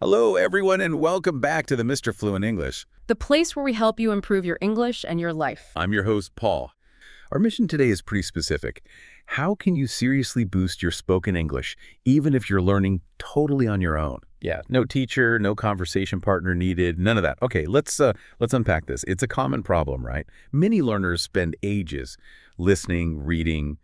Hello, everyone, and welcome back to the Mr. Fluent English. The place where we help you improve your English and your life. I'm your host, Paul. Our mission today is pretty specific. How can you seriously boost your spoken English, even if you're learning totally on your own? Yeah, no teacher, no conversation partner needed, none of that. Okay, let's unpack this. It's a common problem, right? Many learners spend ages listening, reading,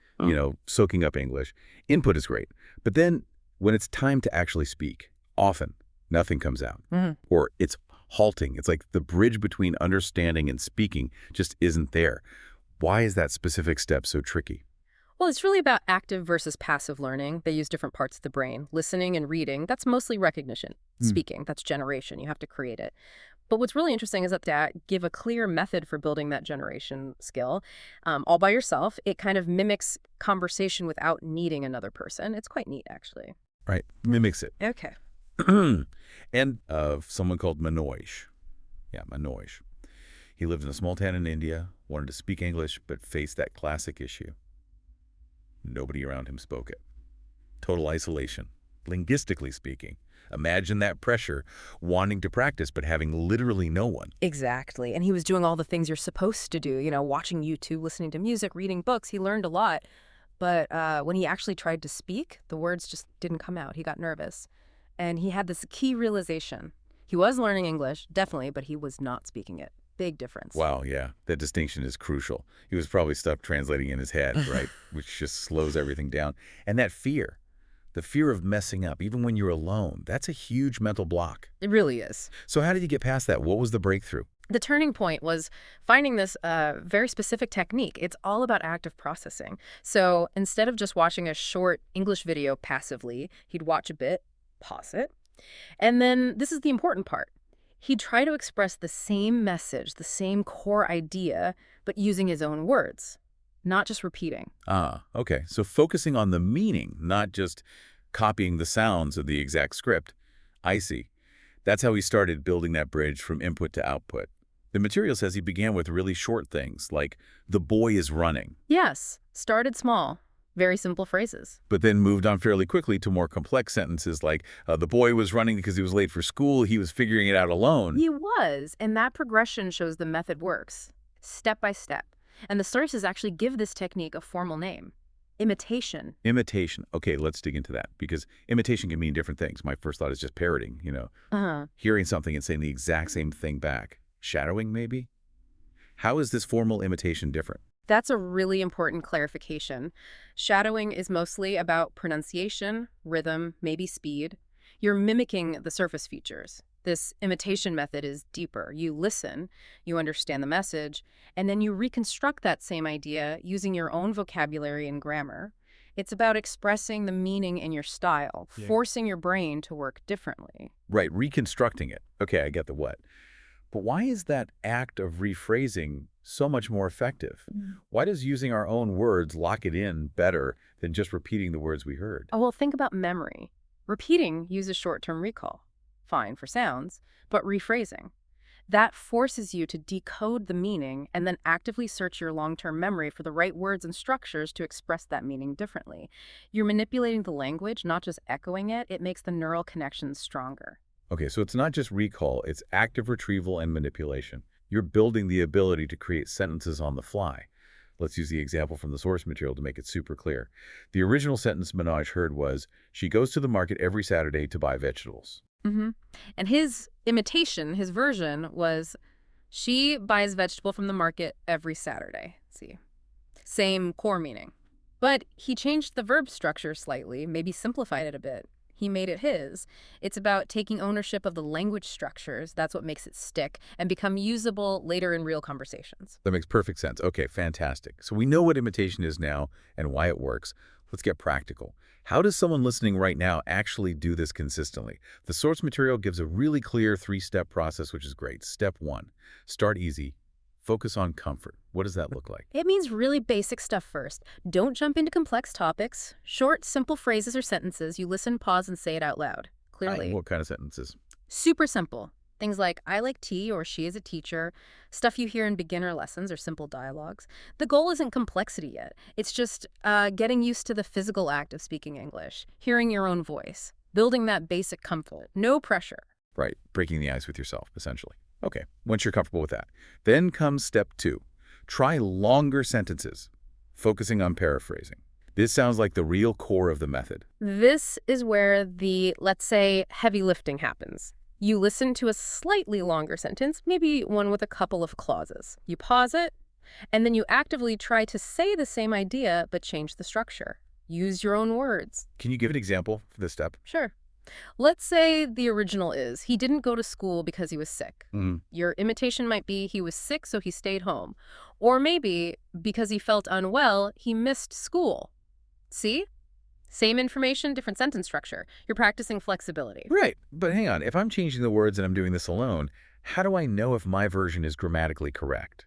soaking up English. Input is great. But then when it's time to actually speak, often nothing comes out. Or it's halting. It's like the bridge between understanding and speaking just isn't there. Why is that specific step so tricky? Well, it's really about active versus passive learning. They use different parts of the brain. Listening and reading, that's mostly recognition. Speaking, that's generation. You have to create it. But what's really interesting is that give a clear method for building that generation skill all by yourself. It kind of mimics conversation without needing another person. It's quite neat, actually. Right, mimics it. Okay. And someone called Manoj. Yeah, Manoj. He lived in a small town in India, wanted to speak English, but faced that classic issue. Nobody around him spoke it. Total isolation, linguistically speaking. Imagine that pressure, wanting to practice, but having literally no one. Exactly. And he was doing all the things you're supposed to do, watching YouTube, listening to music, reading books. He learned a lot. But when he actually tried to speak, the words just didn't come out. He got nervous. And he had this key realization. He was learning English, definitely, but he was not speaking it. Big difference. Wow, yeah. That distinction is crucial. He was probably stuck translating in his head, right? Which just slows everything down. And that fear, the fear of messing up, even when you're alone, that's a huge mental block. It really is. So how did you get past that? What was the breakthrough? The turning point was finding this very specific technique. It's all about active processing. So instead of just watching a short English video passively, he'd watch a bit, pause it, and then this is the important part. He'd try to express the same message, the same core idea, but using his own words, not just repeating. Ah, okay. So focusing on the meaning, not just copying the sounds of the exact script. I see. That's how he started building that bridge from input to output. The material says he began with really short things, like, the boy is running. Yes, started small. Very simple phrases. But then moved on fairly quickly to more complex sentences like, the boy was running because he was late for school, he was figuring it out alone. He was, and that progression shows the method works, step by step. And the sources actually give this technique a formal name. Imitation. Imitation. Okay, let's dig into that, because imitation can mean different things. My first thought is just parroting, hearing something and saying the exact same thing back. Shadowing, maybe? How is this formal imitation different? That's a really important clarification. Shadowing is mostly about pronunciation, rhythm, maybe speed. You're mimicking the surface features. This imitation method is deeper. You listen, you understand the message, and then you reconstruct that same idea using your own vocabulary and grammar. It's about expressing the meaning in your style, forcing your brain to work differently. Right, reconstructing it. Okay, I get the what. But why is that act of rephrasing so much more effective? Why does using our own words lock it in better than just repeating the words we heard? Oh, well, think about memory. Repeating uses short-term recall. Fine for sounds, but rephrasing. That forces you to decode the meaning and then actively search your long-term memory for the right words and structures to express that meaning differently. You're manipulating the language, not just echoing it. It makes the neural connections stronger. Okay, so it's not just recall, it's active retrieval and manipulation. You're building the ability to create sentences on the fly. Let's use the example from the source material to make it super clear. The original sentence Manoj heard was, she goes to the market every Saturday to buy vegetables. And his imitation, his version, was, she buys vegetable from the market every Saturday. See, same core meaning. But he changed the verb structure slightly, maybe simplified it a bit. He made it his. It's about taking ownership of the language structures. That's what makes it stick and become usable later in real conversations. That makes perfect sense. Okay, fantastic. So we know what imitation is now and why it works. Let's get practical. How does someone listening right now actually do this consistently? The source material gives a really clear 3-step process, which is great. Step 1, start easy. Focus on comfort. What does that look like? It means really basic stuff first. Don't jump into complex topics. Short, simple phrases or sentences. You listen, pause, and say it out loud. Clearly. What kind of sentences? Super simple. Things like, I like tea, or she is a teacher, stuff you hear in beginner lessons or simple dialogues. The goal isn't complexity yet. It's just getting used to the physical act of speaking English, hearing your own voice. building that basic comfort. No pressure. Right, breaking the ice with yourself, essentially. Okay, once you're comfortable with that. Then comes step 2. Try longer sentences, focusing on paraphrasing. This sounds like the real core of the method. This is where the, let's say, heavy lifting happens. You listen to a slightly longer sentence, maybe one with a couple of clauses. You pause it, and then you actively try to say the same idea but change the structure. Use your own words. Can you give an example for this step? Sure. Let's say the original is, he didn't go to school because he was sick. Your imitation might be, he was sick, so he stayed home. Or maybe, because he felt unwell, he missed school. See? Same information, different sentence structure. You're practicing flexibility. Right, but hang on. If I'm changing the words and I'm doing this alone, how do I know if my version is grammatically correct?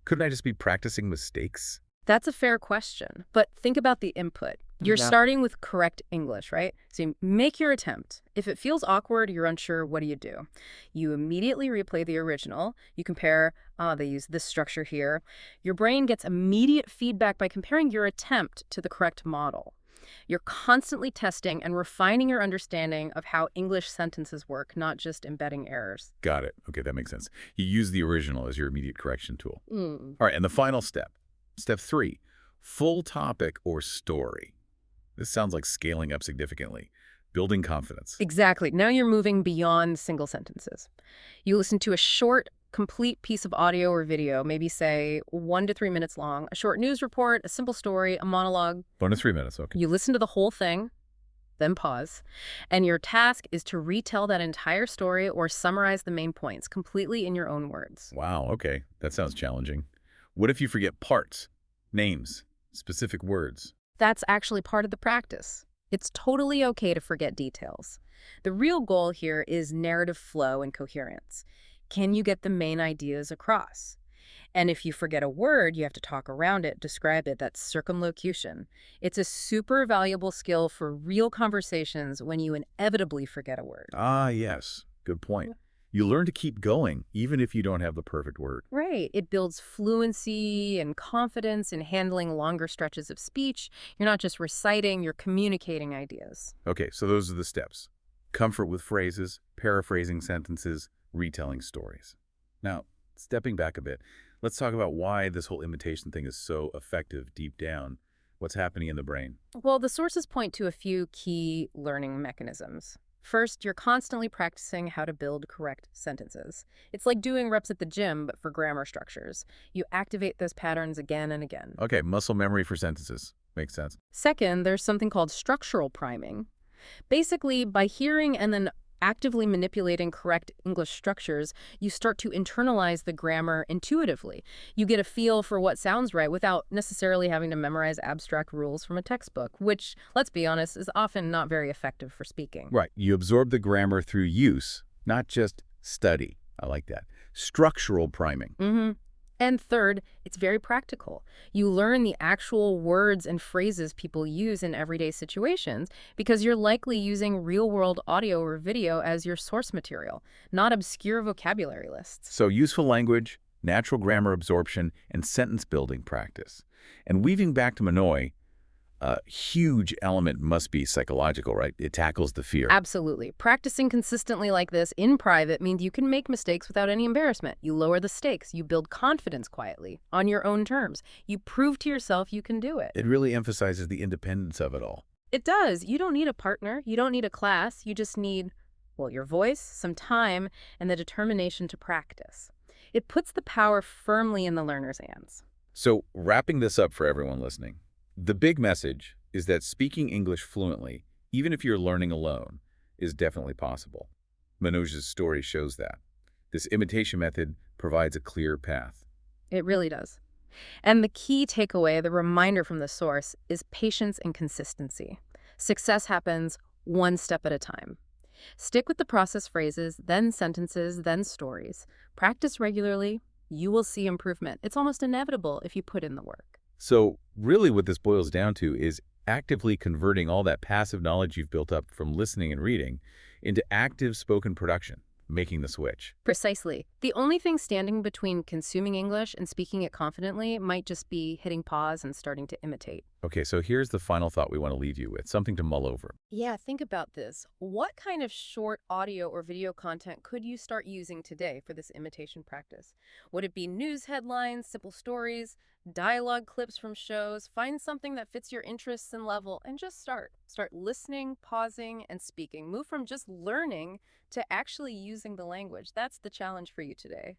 Couldn't I just be practicing mistakes? That's a fair question, but think about the input. You're starting with correct English, right? So you make your attempt. If it feels awkward, you're unsure, what do? You immediately replay the original. You compare, they use this structure here. Your brain gets immediate feedback by comparing your attempt to the correct model. You're constantly testing and refining your understanding of how English sentences work, not just embedding errors. Got it. Okay, that makes sense. You use the original as your immediate correction tool. All right, and the final step. Step 3, full topic or story. This sounds like scaling up significantly, building confidence. Exactly. Now you're moving beyond single sentences. You listen to a short, complete piece of audio or video, maybe say 1 to 3 minutes long, a short news report, a simple story, a monologue. 1 to 3 minutes, okay. You listen to the whole thing, then pause. And your task is to retell that entire story or summarize the main points completely in your own words. Wow, okay. That sounds challenging. What if you forget parts, names, specific words? That's actually part of the practice. It's totally okay to forget details. The real goal here is narrative flow and coherence. Can you get the main ideas across? And if you forget a word, you have to talk around it, describe it. That's circumlocution. It's a super valuable skill for real conversations when you inevitably forget a word. Ah, yes. Good point. You learn to keep going, even if you don't have the perfect word. Right. It builds fluency and confidence in handling longer stretches of speech. You're not just reciting, you're communicating ideas. Okay, so those are the steps. Comfort with phrases, paraphrasing sentences, retelling stories. Now, stepping back a bit, let's talk about why this whole imitation thing is so effective deep down. What's happening in the brain? Well, the sources point to a few key learning mechanisms. First, you're constantly practicing how to build correct sentences. It's like doing reps at the gym, but for grammar structures. You activate those patterns again and again. Okay, muscle memory for sentences. Makes sense. Second, there's something called structural priming. Basically, by hearing and then actively manipulating correct English structures, you start to internalize the grammar intuitively. You get a feel for what sounds right without necessarily having to memorize abstract rules from a textbook, which, let's be honest, is often not very effective for speaking. Right. You absorb the grammar through use, not just study. I like that. Structural priming. And third, it's very practical. You learn the actual words and phrases people use in everyday situations because you're likely using real-world audio or video as your source material, not obscure vocabulary lists. So useful language, natural grammar absorption, and sentence building practice. And weaving back to Manoy, a huge element must be psychological, right? It tackles the fear. Absolutely. Practicing consistently like this in private means you can make mistakes without any embarrassment. You lower the stakes. You build confidence quietly, on your own terms. You prove to yourself you can do it. It really emphasizes the independence of it all. It does. You don't need a partner. You don't need a class. You just need, well, your voice, some time, and the determination to practice. It puts the power firmly in the learner's hands. So wrapping this up for everyone listening, the big message is that speaking English fluently, even if you're learning alone, is definitely possible. Manoj's story shows that. This imitation method provides a clear path. It really does. And the key takeaway, the reminder from the source, is patience and consistency. Success happens one step at a time. Stick with the process phrases, then sentences, then stories. Practice regularly. You will see improvement. It's almost inevitable if you put in the work. So really what this boils down to is actively converting all that passive knowledge you've built up from listening and reading into active spoken production, making the switch. Precisely. The only thing standing between consuming English and speaking it confidently might just be hitting pause and starting to imitate. Okay, so here's the final thought we want to leave you with, something to mull over. Yeah, think about this. What kind of short audio or video content could you start using today for this imitation practice? Would it be news headlines, simple stories, dialogue clips from shows? Find something that fits your interests and level and just start. Start listening, pausing, and speaking. Move from just learning to actually using the language. That's the challenge for you today.